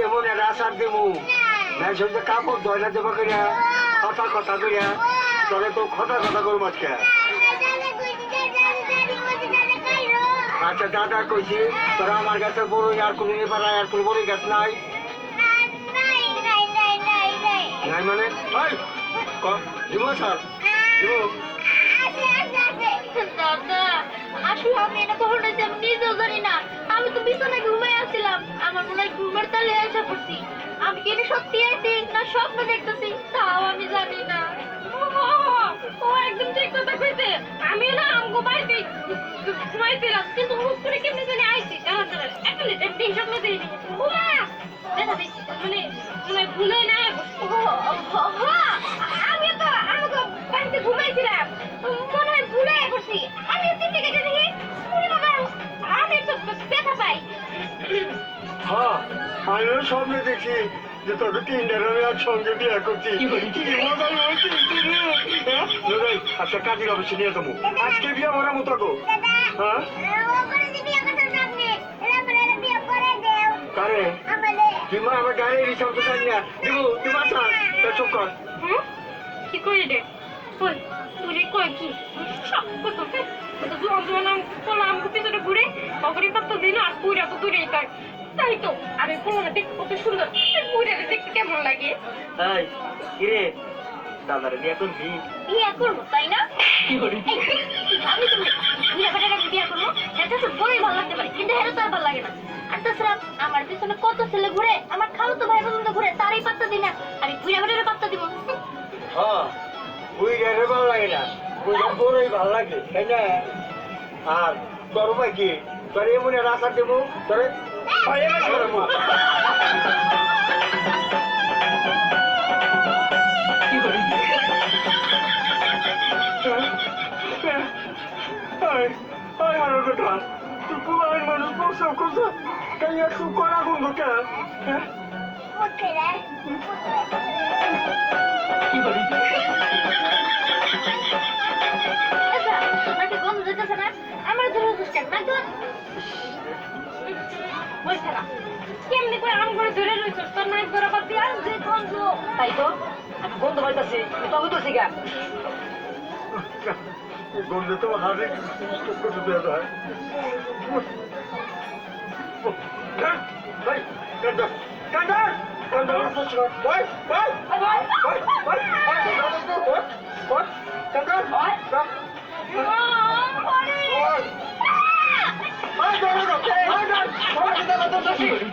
এমন একটা আশার দেবো কাপড় দয়লা দেবো কিনা কথা কথা করিয়া তবে তো কথা কথা করবো আজকে। আচ্ছা দাদা কইছি তোরা আমার কাছে বড় আর কোনো এবার আর কোনো বড় গাছ নাই নাই মানে দিব স্যার দিব দাদা আসলে আমি এটা কখন হয়েছে আমি নিজেও জানি না। আমি তো বিছানায় ঘুমাই আসছিলাম, আমার মনে হয় ঘুমের তালে এসে পড়ছি। আমি কি এটা সত্যি আছি না স্বপ্ন দেখতেছি তাও আমি জানি না। ও একদম ঠিক কথা কইছে। আমি না আমগো বাড়িতে ঘুমাইছিলাম কিন্তু হুট করে কেমনে জানি আইছি। দাঁড়া দাঁড়া একটা লিটার দিন স্বপ্ন দিইনি। ব্যথা বেশি মানে ভুলে না। আমি তো আমগো বাড়িতে ঘুমাইছিলাম, মনে হয় ভুলে করছি। আমি তিনটে কেটে দেখি আমি তো ব্যথা পাই। হ্যাঁ আমিও স্বপ্নে দেখি যে তোকে তিনটার আমি একসঙ্গে বিয়ে করছি। আচ্ছা কাজের অফিসে নিয়ে যাবো আজকে বিয়ে করার মতো গো। হ্যাঁ কারে তুমি আমার গাড়ি রিসার্ভ তো জানি না দিব দিব আচ্ছা চুপ কর। হ্যাঁ কি করে রে কই তুই কই কি সব কত আমগো পিছনে ঘুরে অগরি পাত্র দিন আর পুরা তো দূরেই তাই তাই তো আরে পোলাটা দেখতে কত সুন্দর পুরা দেখতে কেমন লাগে। তাই কিরে দাদারে বিয়ে করবি? বিয়ে করবো তাই না? কি করি আমি তুমি বিয়ে করবো এটা তো বড়ই ভালো লাগতে পারে কিন্তু এটা তো আর ভালো লাগে না। আর তাছাড়া আমার পিছনে কত ছেলে ঘুরে, আমার খালো তো ভাই বোন ঘুরে তারই পাত্তা দিই না, আমি বুড়া বেটারে পাত্তা দিব। হ্যাঁ বুড়ি গেলে ভালো লাগে না, বুড়ি বড়ই ভালো লাগে তাই না? আর তোর উপায় কি? তোর এমন রাস্তা দেবো তোরে মানুষ প্রসব করছে করা করবো কে? কেমনি করে আম করে ধরে রয়েছ তোর নাই করে পাতি আর যে গন্ধ তাই তো গন্ধ পাইতাছি তবে তো শিখা গন্ধে তো হাতে করতে দেওয়া যায়।